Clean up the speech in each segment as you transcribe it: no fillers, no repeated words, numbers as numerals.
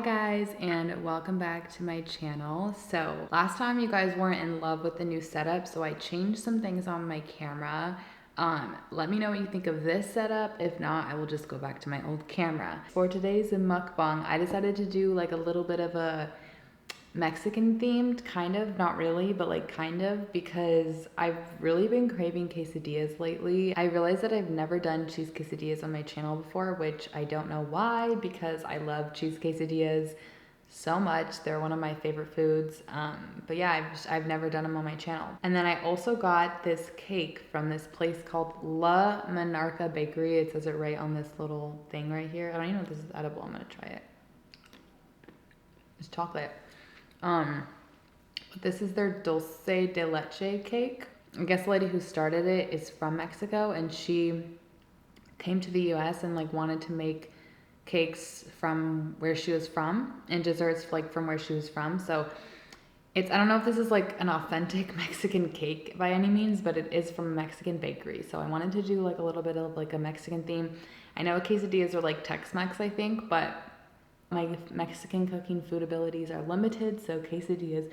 guys, and welcome back to my channel. So last time you guys weren't in love with the new setup, so I changed some things on my camera. Let me know what you think of this setup. If not, I will just go back to my old camera. For today's mukbang, I decided to do like a little bit of a Mexican themed, kind of, not really, but like kind of, because I've really been craving quesadillas lately. I realized that I've never done cheese quesadillas on my channel before, which I don't know why, because I love cheese quesadillas so much. They're one of my favorite foods. But yeah, I've never done them on my channel. And then I also got this cake from this place called La Monarca Bakery. It says it right on this little thing right here. I don't even know if this is edible. I'm gonna try it. It's chocolate. This is their Dulce de Leche cake. I guess the lady who started it is from Mexico, and she came to the US and like wanted to make cakes from where she was from and desserts like from where she was from. So it's, I don't know if this is like an authentic Mexican cake by any means, but it is from a Mexican bakery. So I wanted to do like a little bit of like a Mexican theme. I know quesadillas are like Tex-Mex, I think, but my Mexican cooking food abilities are limited, so quesadillas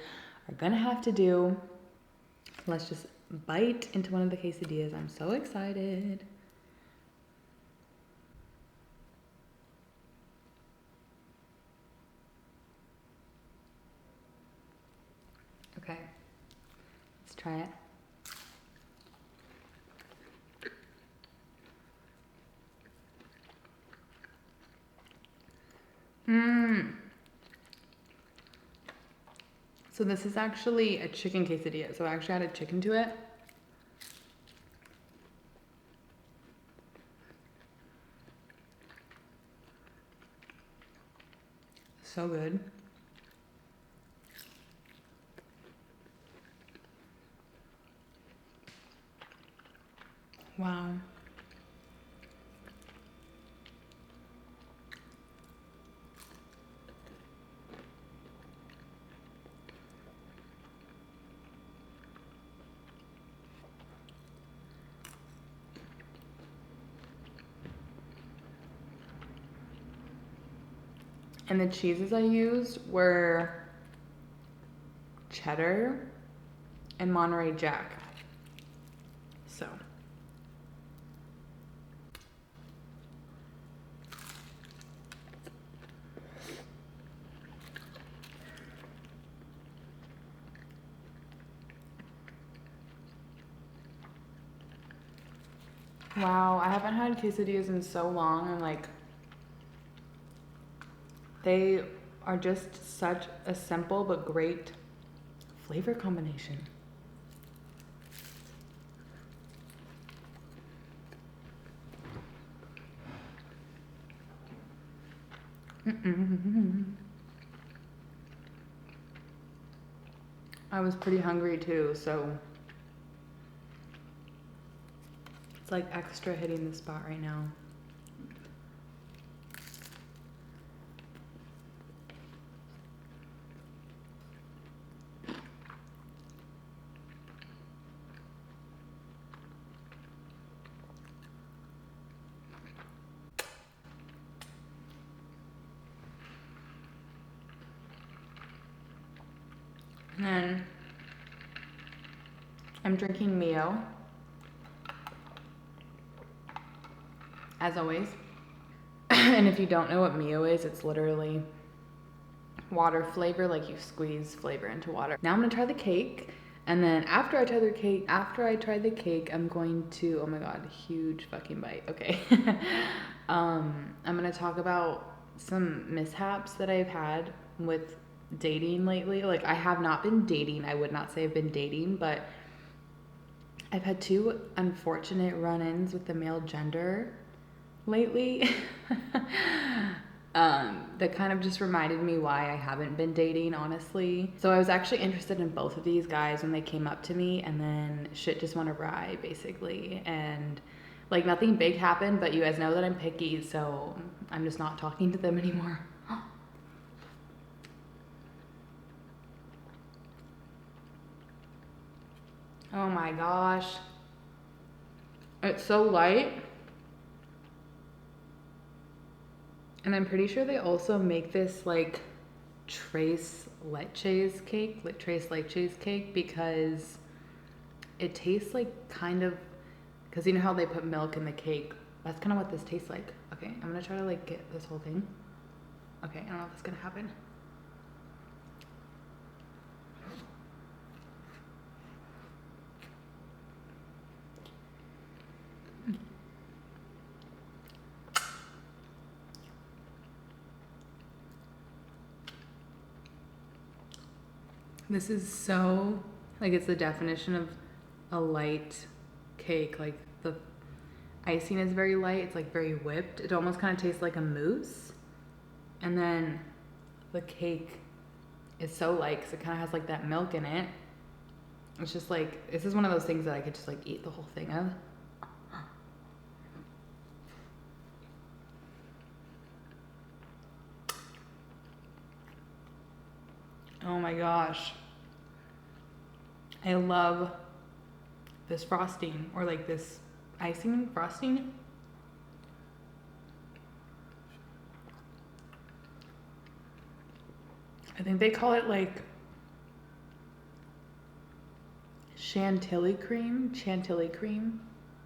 are gonna have to do. Let's just bite into one of the quesadillas. I'm so excited. Okay, let's try it. So this is actually a chicken quesadilla. So I actually added chicken to it. So good. Wow. And the cheeses I used were cheddar and Monterey Jack. So. Wow, I haven't had quesadillas in so long, and like, they are just such a simple but great flavor combination. I was pretty hungry too, so it's like extra hitting the spot right now. And then I'm drinking Mio, as always. And if you don't know what Mio is, it's literally water flavor, like you squeeze flavor into water. Now I'm gonna try the cake, and then after I try the cake, I'm going to, oh my god, huge fucking bite. Okay. I'm gonna talk about some mishaps that I've had with dating lately. Like, I have not been dating. I would not say I've been dating, but I've had two unfortunate run-ins with the male gender lately. That kind of just reminded me why I haven't been dating, honestly. So I was actually interested in both of these guys when they came up to me, and then shit just went awry, basically. And like, nothing big happened, but you guys know that I'm picky, so I'm just not talking to them anymore. Oh my gosh. It's so light. And I'm pretty sure they also make this like tres leches cake, like tres leches cake, because it tastes like kind of, because you know how they put milk in the cake? That's kind of what this tastes like. Okay, I'm gonna try to like get this whole thing. Okay, I don't know if it's gonna happen. This is so, like, it's the definition of a light cake. Like, the icing is very light. It's like very whipped. It almost kind of tastes like a mousse. And then the cake is so light because it kind of has like that milk in it. It's just like, this is one of those things that I could just like eat the whole thing of. Oh my gosh. I love this frosting, or like this icing frosting. I think they call it like chantilly cream,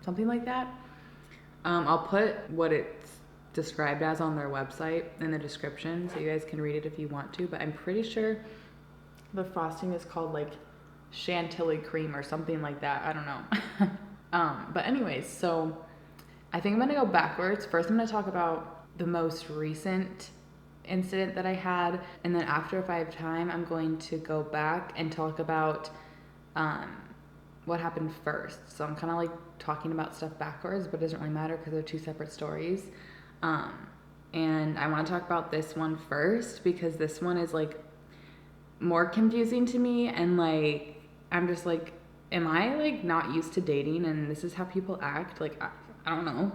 something like that. I'll put what it's described as on their website in the description so you guys can read it if you want to, but I'm pretty sure the frosting is called like chantilly cream or something like that. I don't know. But anyways, so I think I'm gonna go backwards. First, I'm gonna talk about the most recent incident that I had, and then after, if I have time, I'm going to go back and talk about what happened first. So I'm kind of like talking about stuff backwards, but it doesn't really matter because they're two separate stories. And I want to talk about this one first because this one is like more confusing to me, and like I'm just like, am I like not used to dating and this is how people act? Like I don't know.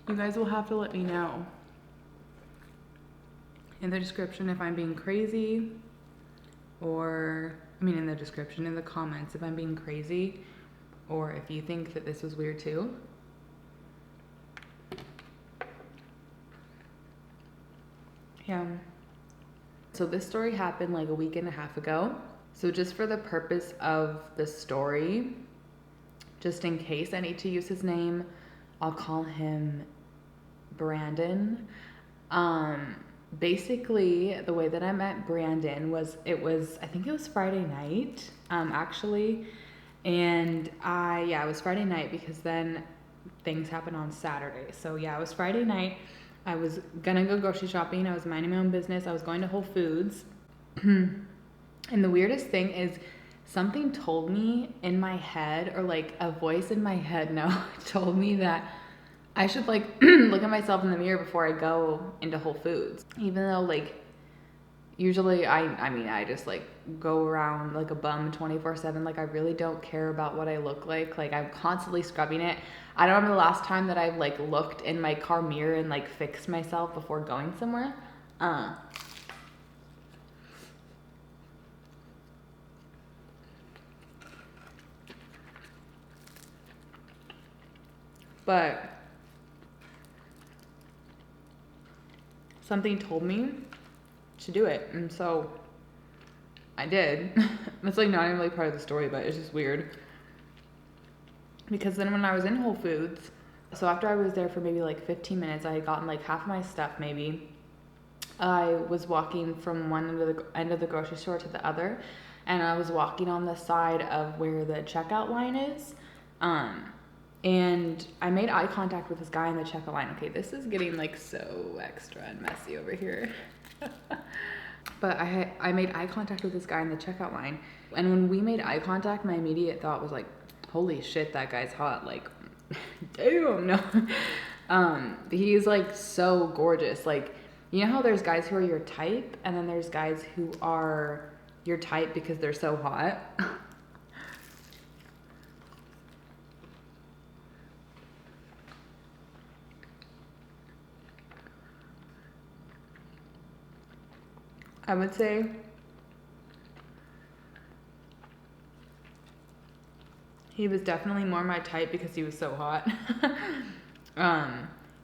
You guys will have to let me know in the description if I'm being crazy, or I mean in the description, in the comments, if I'm being crazy, or if you think that this was weird too. Yeah. So this story happened like a week and a half ago. So just for the purpose of the story, just in case I need to use his name, I'll call him Brandon. Basically the way that I met Brandon was, I think it was Friday night, actually. And it was Friday night because then things happened on Saturday. So yeah, it was Friday night. I was gonna go grocery shopping. I was minding my own business. I was going to Whole Foods. And the weirdest thing is something told me in my head, or like a voice in my head told me that I should like look at myself in the mirror before I go into Whole Foods. Even though like usually I just like go around like a bum 24/7. Like I really don't care about what I look like. Like I'm constantly scrubbing it. I don't remember the last time that I've like looked in my car mirror and like fixed myself before going somewhere. But something told me to do it, and so I did. It's like not even really part of the story, but it's just weird. Because then when I was in Whole Foods, so after I was there for maybe like 15 minutes, I had gotten like half my stuff maybe. I was walking from one end of the grocery store to the other, and I was walking on the side of where the checkout line is. And I made eye contact with this guy in the checkout line. Okay, this is getting like so extra and messy over here. But I made eye contact with this guy in the checkout line. And when we made eye contact, my immediate thought was like, holy shit, that guy's hot. Like, damn, no. He's like so gorgeous. Like, you know how there's guys who are your type, and then there's guys who are your type because they're so hot? I would say He was definitely more my type because he was so hot.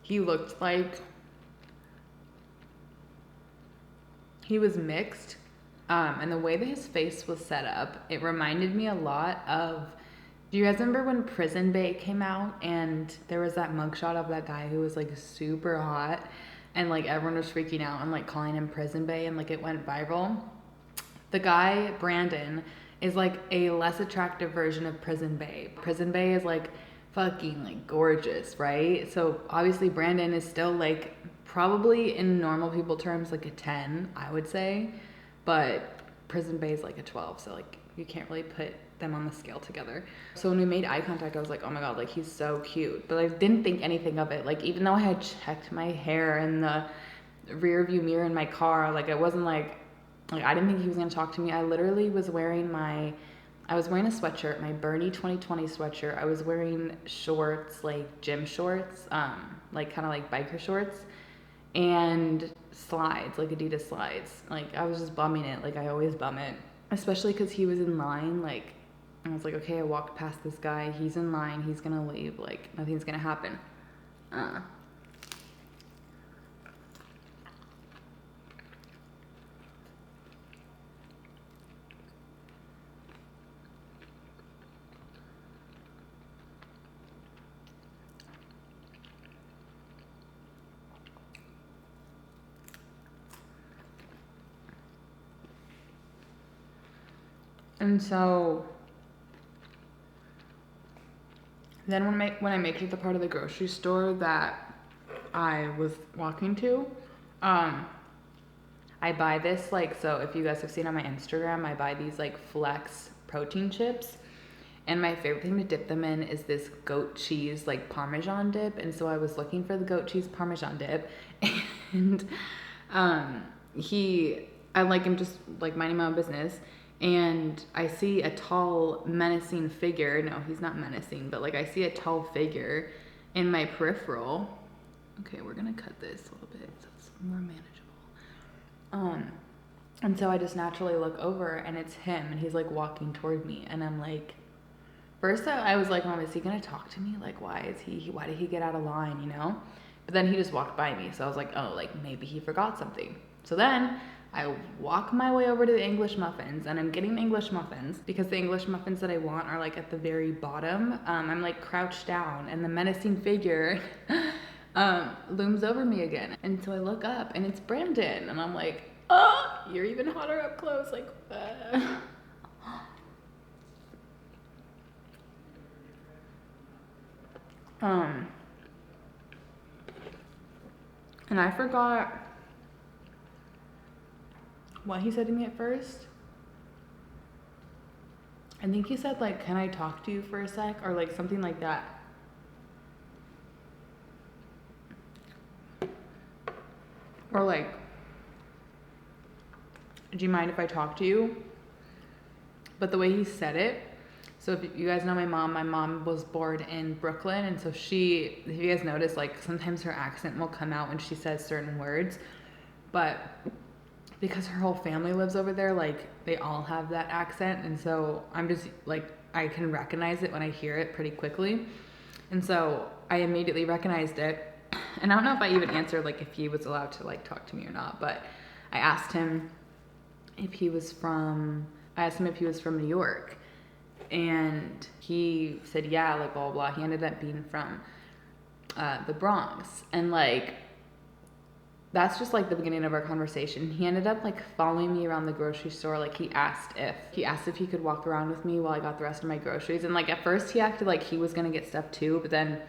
He looked like he was mixed. And the way that his face was set up, it reminded me a lot of, do you guys remember when Prisonbait came out and there was that mugshot of that guy who was like super hot and like everyone was freaking out and like calling him Prisonbait and like it went viral? The guy, Brandon, is like a less attractive version of Prisonbait. Prisonbait is like fucking like gorgeous, right? So obviously Brandon is still like probably in normal people terms like a 10, I would say, but Prisonbait is like a 12, so like you can't really put them on the scale together. So when we made eye contact, I was like, oh my god, like he's so cute, but I didn't think anything of it. Like even though I had checked my hair in the rear view mirror in my car, like it wasn't like I didn't think he was gonna talk to me. I literally was wearing I was wearing a sweatshirt, my Bernie 2020 sweatshirt. I was wearing shorts, like gym shorts, like kind of like biker shorts, and slides, like Adidas slides. Like I was just bumming it, like I always bum it. Especially because he was in line, like, I was like, okay, I walked past this guy, he's in line, he's gonna leave, like, nothing's gonna happen. And so then when I make it to the part of the grocery store that I was walking to, I buy this, like, so if you guys have seen on my Instagram, I buy these like Flex protein chips. And my favorite thing to dip them in is this goat cheese, like Parmesan dip. And so I was looking for the goat cheese Parmesan dip. And I like him just like minding my own business. And I see a tall, menacing figure. No, he's not menacing, but like I see a tall figure in my peripheral. Okay, we're gonna cut this a little bit so it's more manageable. And so I just naturally look over and it's him and he's like walking toward me and I'm like, first I was like, Mom, is he gonna talk to me? Like, why did he get out of line, you know? But then he just walked by me. So I was like, oh, like maybe he forgot something. So then I walk my way over to the English muffins and I'm getting English muffins because the English muffins that I want are like at the very bottom. I'm like crouched down and the menacing figure looms over me again. And so I look up and it's Brandon and I'm like, oh, you're even hotter up close. Like, and I forgot what he said to me at first. I think he said like, can I talk to you for a sec? Or like something like that. Or like, do you mind if I talk to you? But the way he said it, so if you guys know my mom was born in Brooklyn. And so if you guys notice, like sometimes her accent will come out when she says certain words. But because her whole family lives over there, like they all have that accent. And so I'm just like, I can recognize it when I hear it pretty quickly. And so I immediately recognized it. And I don't know if I even answered like if he was allowed to like talk to me or not, but I asked him if he was from New York. And he said, yeah, like blah, blah, blah. He ended up being from the Bronx. And like, that's just like the beginning of our conversation. He ended up like following me around the grocery store. Like he asked if he could walk around with me while I got the rest of my groceries. And like at first he acted like he was gonna get stuff too, but then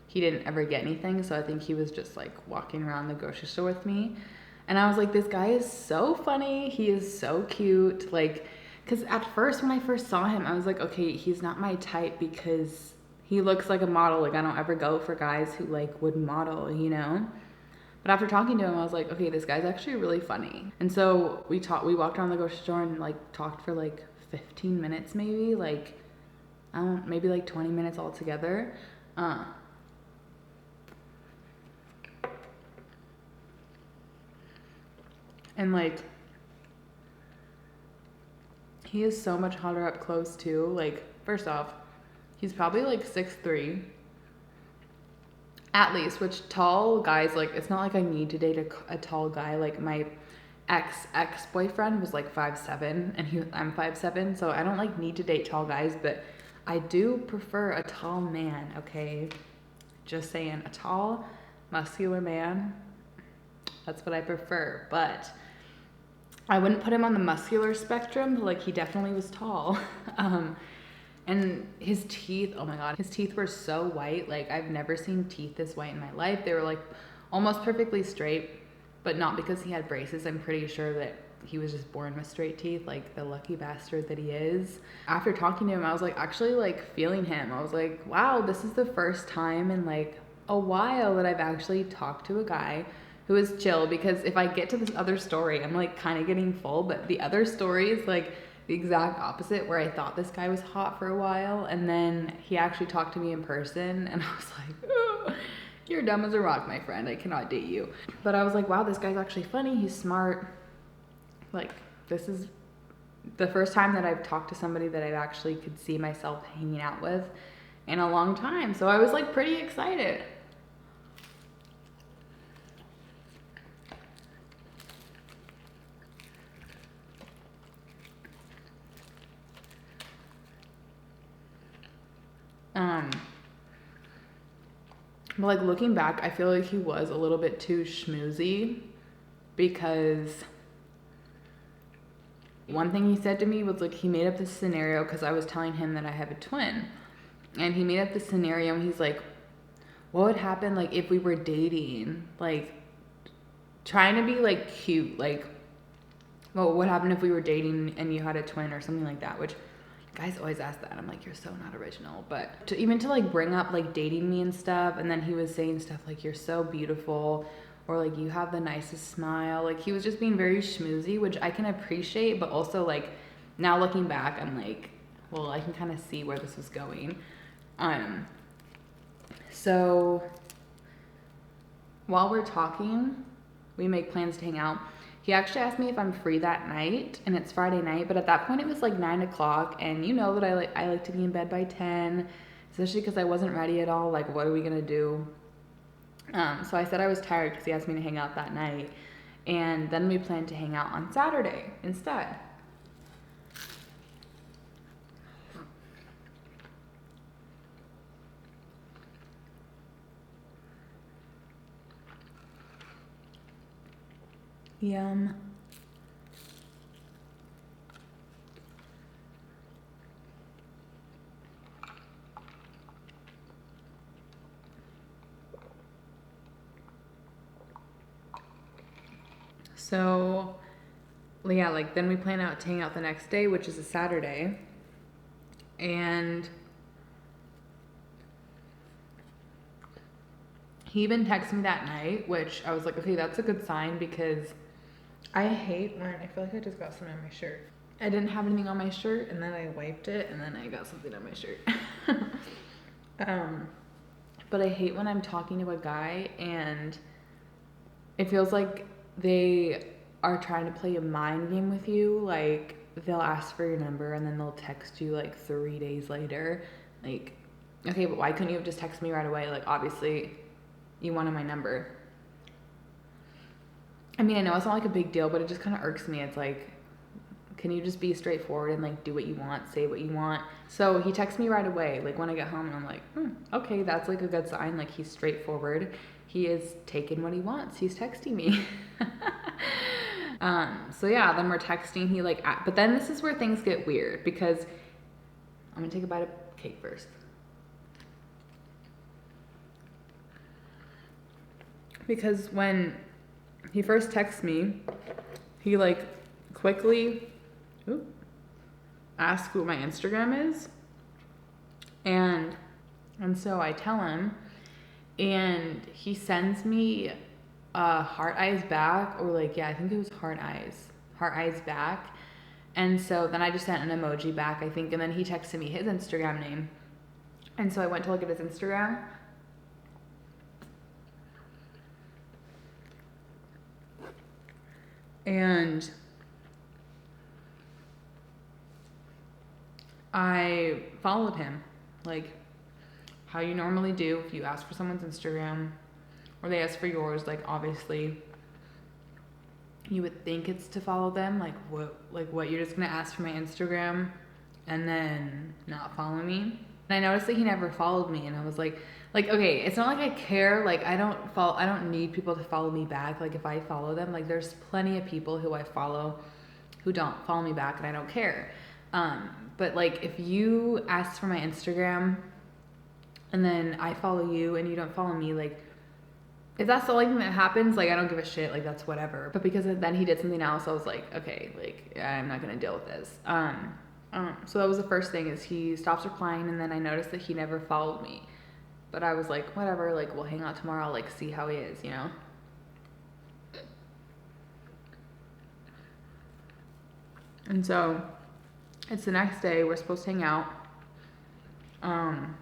he didn't ever get anything. So I think he was just like walking around the grocery store with me. And I was like, this guy is so funny. He is so cute. Like, cause at first when I first saw him, I was like, okay, he's not my type because he looks like a model. Like I don't ever go for guys who like would model, you know? But after talking to him, I was like, okay, this guy's actually really funny. And so we walked around the grocery store and like talked for like 15 minutes maybe, like, maybe like 20 minutes altogether. And like, he is so much hotter up close too. Like, first off, He's probably like 6'3", at least, which tall guys, like, it's not like I need to date a tall guy. Like, my ex-boyfriend was like 5'7", and I'm 5'7", so I don't like need to date tall guys, but I do prefer a tall man, okay? Just saying, a tall, muscular man, that's what I prefer. But I wouldn't put him on the muscular spectrum, but like, he definitely was tall. And his teeth, oh my God, his teeth were so white. Like, I've never seen teeth this white in my life. They were like almost perfectly straight, but not because he had braces. I'm pretty sure that he was just born with straight teeth, like the lucky bastard that he is. After talking to him, I was like actually like feeling him. I was like, wow, this is the first time in like a while that I've actually talked to a guy who is chill, because if I get to this other story, I'm like kind of getting full, but the other story is like the exact opposite, where I thought this guy was hot for a while, and then he actually talked to me in person, and I was like, oh, you're dumb as a rock, my friend. I cannot date you. But I was like, wow, this guy's actually funny. He's smart. Like, this is the first time that I've talked to somebody that I actually could see myself hanging out with in a long time. So I was like pretty excited. But like, looking back, I feel like he was a little bit too schmoozy, because one thing he said to me was like, he made up this scenario because I was telling him that I have a twin, and he made up this scenario, and he's like, what would happen like if we were dating, like trying to be like cute, like what would happen if we were dating and you had a twin or something like that, which guys always ask that. I'm like, you're so not original. But even to like bring up like dating me and stuff, and then he was saying stuff like, you're so beautiful, or like, you have the nicest smile. Like, he was just being very schmoozy, which I can appreciate, but also like, now looking back, I'm like, well, I can kind of see where this was going. So while we're talking, we make plans to hang out. He actually asked me if I'm free that night, and it's Friday night, but at that point it was like 9 o'clock, and you know that I like to be in bed by 10, especially because I wasn't ready at all. Like, what are we gonna do? So I said I was tired because he asked me to hang out that night, and then we planned to hang out on Saturday instead. Yum. So yeah, like, then we plan out to hang out the next day, which is a Saturday. And he even texted me that night, which I was like, okay, that's a good sign, because I hate when I feel like I just got something on my shirt. I didn't have anything on my shirt, and then I wiped it, and then I got something on my shirt. But I hate when I'm talking to a guy and it feels like they are trying to play a mind game with you. Like, they'll ask for your number and then they'll text you like 3 days later. Like, okay, but why couldn't you have just texted me right away? Like, obviously you wanted my number. I mean, I know it's not like a big deal, but it just kind of irks me. It's like, can you just be straightforward and like do what you want, say what you want? So he texts me right away, like when I get home, and I'm like, okay, that's like a good sign. Like, he's straightforward. He is taking what he wants. He's texting me. So yeah, then we're texting. He like, but then this is where things get weird, because I'm gonna take a bite of cake first. Because when he first texts me, he like quickly ask what my Instagram is, and so I tell him, and he sends me heart eyes back, or like, yeah, I think it was heart eyes back. And so then I just sent an emoji back, I think, and then he texted me his Instagram name, and so I went to look at his Instagram, and I followed him. like how you normally do if you ask for someone's Instagram or they ask for yours. Like obviously you would think it's to follow them. Like what you're just gonna ask for my Instagram and then not follow me? And I noticed that he never followed me, and I was like, okay, it's not like I care. Like I don't need people to follow me back. Like if I follow them, like there's plenty of people who I follow who don't follow me back, and I don't care. But like if you ask for my Instagram and then I follow you and you don't follow me, like if that's the only thing that happens, like I don't give a shit, like that's whatever. But because then he did something else, I was like, okay, like I'm not gonna deal with this. So that was the first thing, is he stops replying, and then I noticed that he never followed me. But I was like, whatever, like we'll hang out tomorrow, like see how he is, you know? And so it's the next day, we're supposed to hang out. And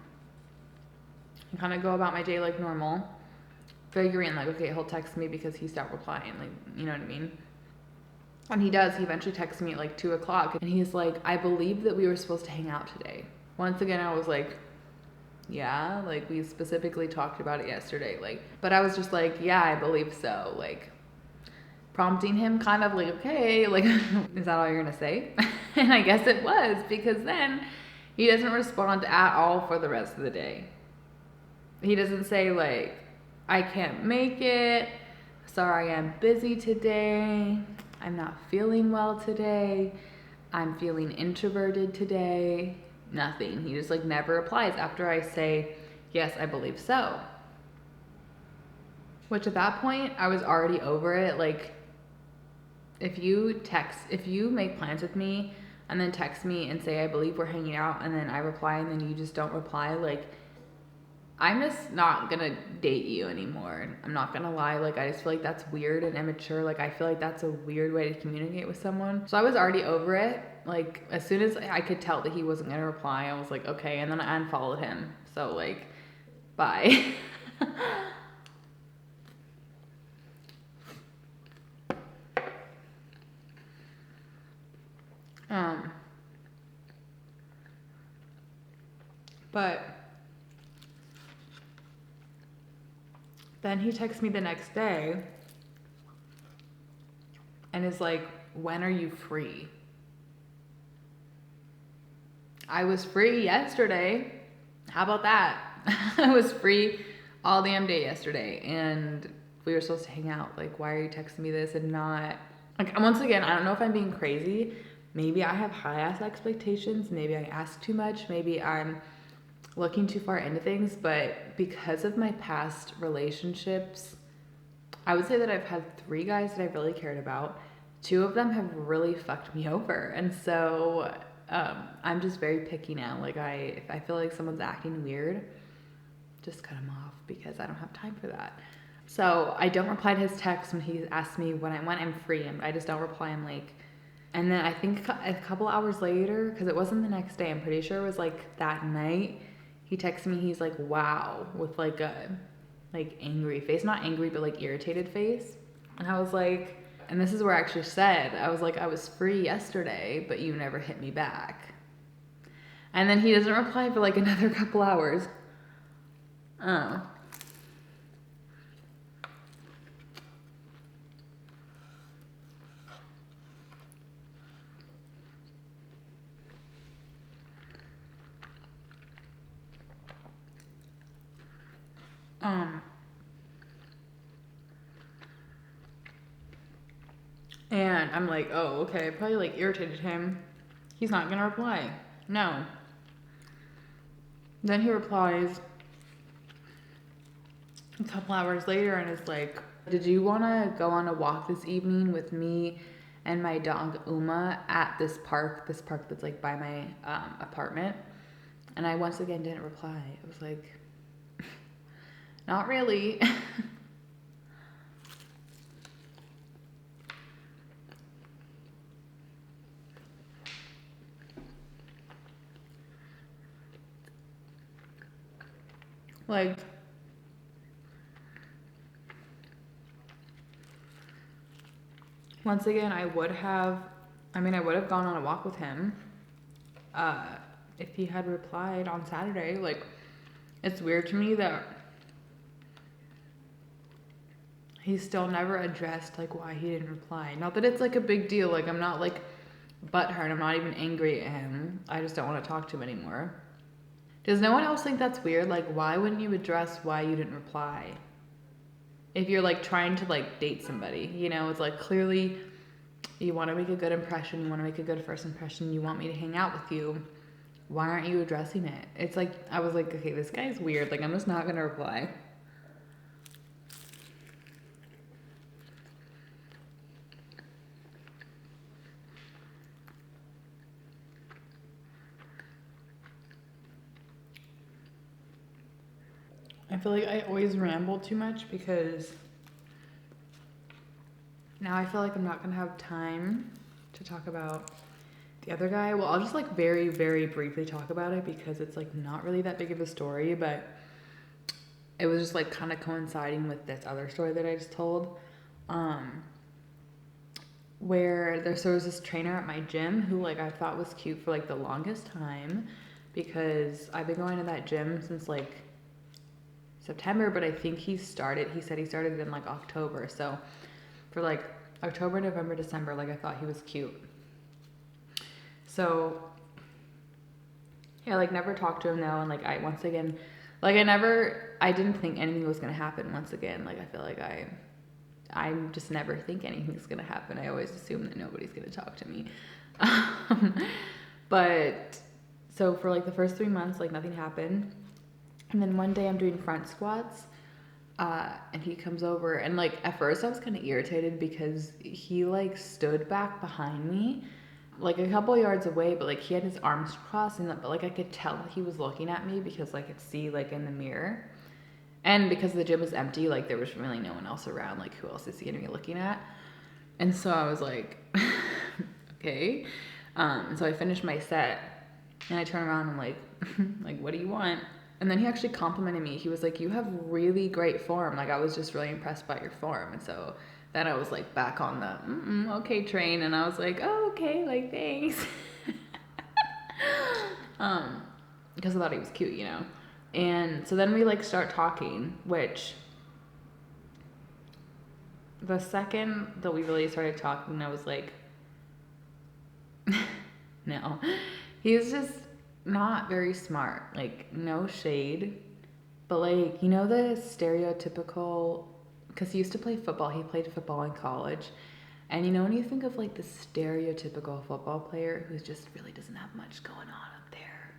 kind of go about my day like normal, figuring like, okay, he'll text me because he stopped replying, like, you know what I mean? And he does. He eventually texts me at like 2 o'clock, and he's like, I believe that we were supposed to hang out today. Once again, I was like, yeah, like we specifically talked about it yesterday. Like, but I was just like, yeah, I believe so. Like prompting him kind of like, okay, like, is that all you're gonna say? And I guess it was, because then he doesn't respond at all for the rest of the day. He doesn't say like, I can't make it. Sorry, I'm busy today. I'm not feeling well today. I'm feeling introverted today. Nothing. He just like never replies after I say, yes, I believe so. Which at that point, I was already over it. Like, if you make plans with me and then text me and say, I believe we're hanging out, and then I reply and then you just don't reply, like, I'm just not gonna date you anymore. I'm not gonna lie. Like, I just feel like that's weird and immature. Like, I feel like that's a weird way to communicate with someone. So I was already over it. Like, as soon as I could tell that he wasn't gonna reply, I was like, okay. And then I unfollowed him. So like, bye. But then he texts me the next day and is like, when are you free? I was free yesterday. How about that? I was free all damn day yesterday, and we were supposed to hang out. Like, why are you texting me this and not? Like, once again, I don't know if I'm being crazy. Maybe I have high ass expectations. Maybe I ask too much. Maybe I'm looking too far into things, but because of my past relationships, I would say that I've had 3 guys that I've really cared about. 2 of them have really fucked me over, and so I'm just very picky now. Like, if I feel like someone's acting weird, just cut them off, because I don't have time for that. So I don't reply to his text when he asks me when I'm free, and I just don't reply. I'm like, and then I think a couple hours later, because it wasn't the next day, I'm pretty sure it was like that night, he texted me, he's like, wow, with like a angry face. Not angry, but like irritated face. And I was like, and this is where I actually said, I was like, I was free yesterday, but you never hit me back. And then he doesn't reply for like another couple hours. Oh. And I'm like, oh, okay, I probably like irritated him. He's not gonna reply. No. Then he replies a couple hours later and is like, did you wanna go on a walk this evening with me and my dog Uma at this park that's like by my apartment? And I once again didn't reply. I was like, not really. Like, once again, I would have gone on a walk with him, if he had replied on Saturday. Like, it's weird to me that he still never addressed like why he didn't reply. Not that it's like a big deal. Like, I'm not like butthurt. I'm not even angry at him. I just don't want to talk to him anymore. Does no one else think that's weird? Like, why wouldn't you address why you didn't reply? If you're like trying to like date somebody, you know, it's like clearly you want to make a good impression. You want to make a good first impression. You want me to hang out with you. Why aren't you addressing it? It's like, I was like, okay, this guy's weird. Like, I'm just not going to reply. I feel like I always ramble too much because now I feel like I'm not gonna have time to talk about the other guy. Well, I'll just like very, very briefly talk about it because it's like not really that big of a story, but it was just like kind of coinciding with this other story that I just told. Where there was this trainer at my gym who like I thought was cute for like the longest time because I've been going to that gym since like September, but I think he said he started in like October. So for like October, November, December, like I thought he was cute. So yeah, like never talked to him though. And like I didn't think anything was going to happen once again. Like I feel like I just never think anything's going to happen. I always assume that nobody's going to talk to me. But so for like the first 3 months, like nothing happened. And then one day I'm doing front squats, and he comes over, and like at first I was kind of irritated because he like stood back behind me, like a couple yards away, but like he had his arms crossed, and but like I could tell that he was looking at me because like I could see like in the mirror, and because the gym was empty, like there was really no one else around. Like who else is he gonna be looking at? And so I was like, okay. So I finished my set, and I turn around and like, like what do you want? And then he actually complimented me. He was like, you have really great form. Like, I was just really impressed by your form. And so then I was like back on the okay train. And I was like, oh, okay, like, thanks. Because I thought he was cute, you know. And so then we like start talking, which the second that we really started talking, I was like, no. He's just not very smart, like no shade, but like, you know, the stereotypical, because he used to play football, he played football in college, and you know when you think of like the stereotypical football player who just really doesn't have much going on up there,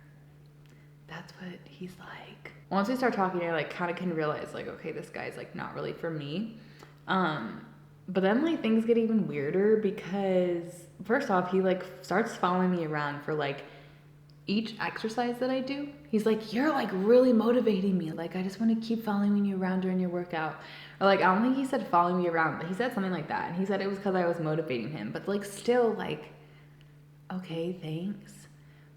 that's what he's like. Once we start talking, I like kind of can realize like, okay, this guy's like not really for me. But then like things get even weirder because first off, he like starts following me around for like each exercise that I do. He's like, you're like really motivating me. Like, I just want to keep following you around during your workout. Or like, I don't think he said following me around, but he said something like that. And he said it was because I was motivating him. But like, still like, okay, thanks.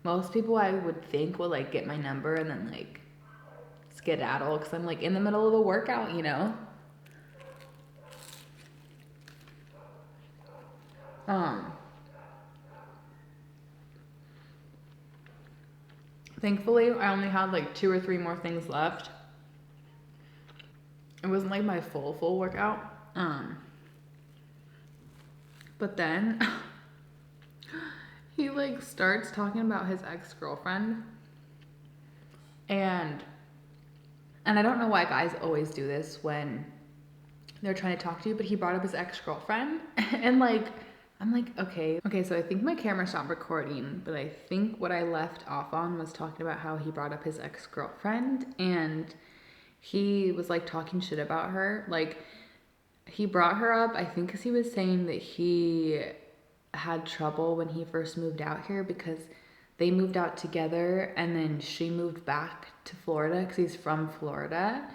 Most people I would think would like get my number and then like skedaddle because I'm like in the middle of a workout, you know? Thankfully, I only had like 2 or 3 more things left. It wasn't like my full workout. But then he like starts talking about his ex-girlfriend. And I don't know why guys always do this when they're trying to talk to you, but he brought up his ex-girlfriend. And like, I'm like, okay, so I think my camera stopped recording, but I think what I left off on was talking about how he brought up his ex-girlfriend, and he was like talking shit about her. Like, he brought her up, I think because he was saying that he had trouble when he first moved out here because they moved out together and then she moved back to Florida because he's from Florida.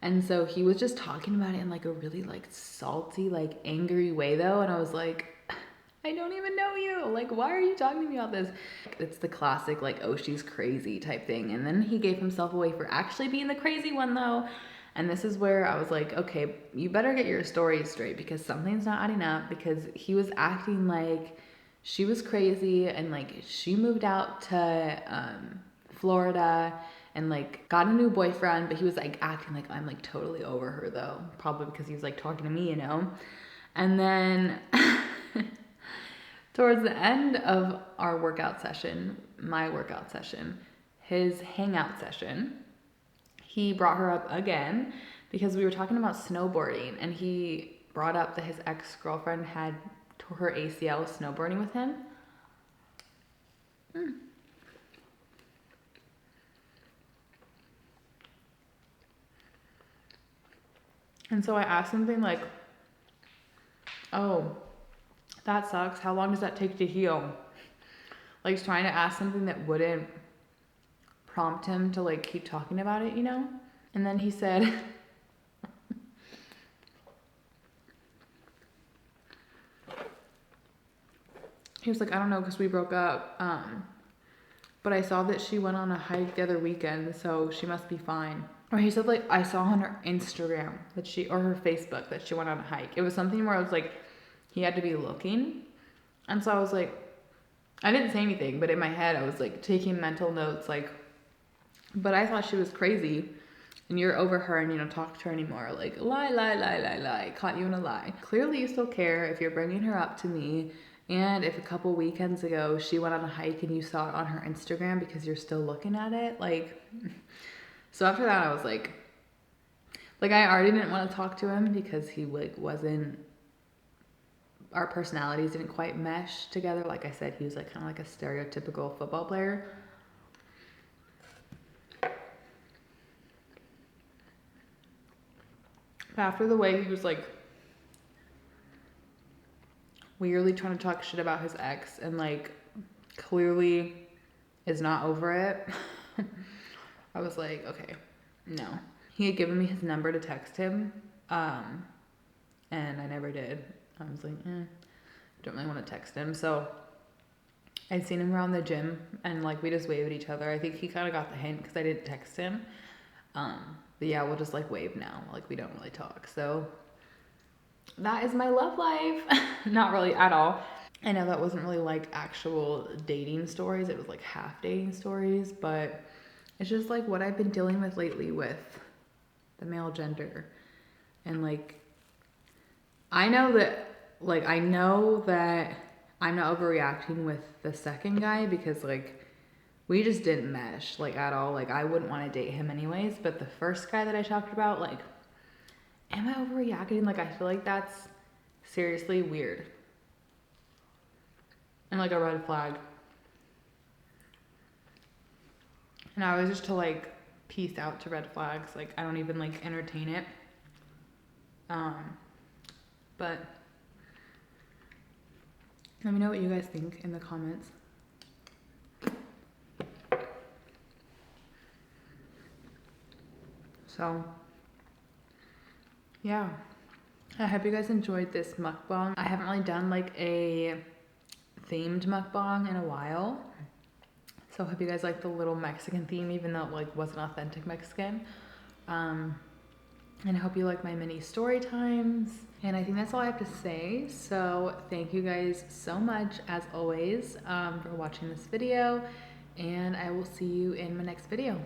And so he was just talking about it in like a really like salty, like angry way though. And I was like, I don't even know you. Like, why are you talking to me about this? It's the classic like, oh, she's crazy type thing. And then he gave himself away for actually being the crazy one though. And this is where I was like, okay, you better get your story straight because something's not adding up, because he was acting like she was crazy, and like she moved out to Florida and like got a new boyfriend, but he was like acting like I'm like totally over her though, probably because he was like talking to me, you know. And then towards the end of our workout session, my workout session, his hangout session, he brought her up again because we were talking about snowboarding, and he brought up that his ex-girlfriend had tore her ACL snowboarding with him. And so I asked something like, oh, that sucks. How long does that take to heal? Like trying to ask something that wouldn't prompt him to like keep talking about it, you know? And then he said, he was like, I don't know, because we broke up. But I saw that she went on a hike the other weekend, so she must be fine. Or he said like, I saw on her Instagram that she, or her Facebook, that she went on a hike. It was something where I was like, he had to be looking. And so I was like, I didn't say anything, but in my head I was like taking mental notes, like, but I thought she was crazy and you're over her and you don't talk to her anymore. Like, lie, caught you in a lie. Clearly you still care if you're bringing her up to me, and if a couple weekends ago she went on a hike and you saw it on her Instagram because you're still looking at it. Like, so after that I was like I already didn't want to talk to him because he like wasn't, our personalities didn't quite mesh together. Like I said, he was like kind of like a stereotypical football player. But after the way he was like weirdly trying to talk shit about his ex and like clearly is not over it, I was like, okay, no. He had given me his number to text him, and I never did. I was like, don't really want to text him. So I'd seen him around the gym and like we just waved at each other. I think he kind of got the hint because I didn't text him. But yeah, we'll just like wave now. Like we don't really talk. So that is my love life. Not really at all. I know that wasn't really like actual dating stories. It was like half dating stories, but it's just like what I've been dealing with lately with the male gender. And like, I know that I'm not overreacting with the second guy because like we just didn't mesh like at all. Like I wouldn't want to date him anyways, but the first guy that I talked about, like, am I overreacting? Like I feel like that's seriously weird and like a red flag. And I was just to like peace out to red flags. Like I don't even like entertain it. But let me know what you guys think in the comments. So yeah, I hope you guys enjoyed this mukbang. I haven't really done like a themed mukbang in a while. So I hope you guys like the little Mexican theme, even though it like wasn't authentic Mexican. And I hope you like my mini story times. And I think that's all I have to say. So thank you guys so much, as always, for watching this video. And I will see you in my next video.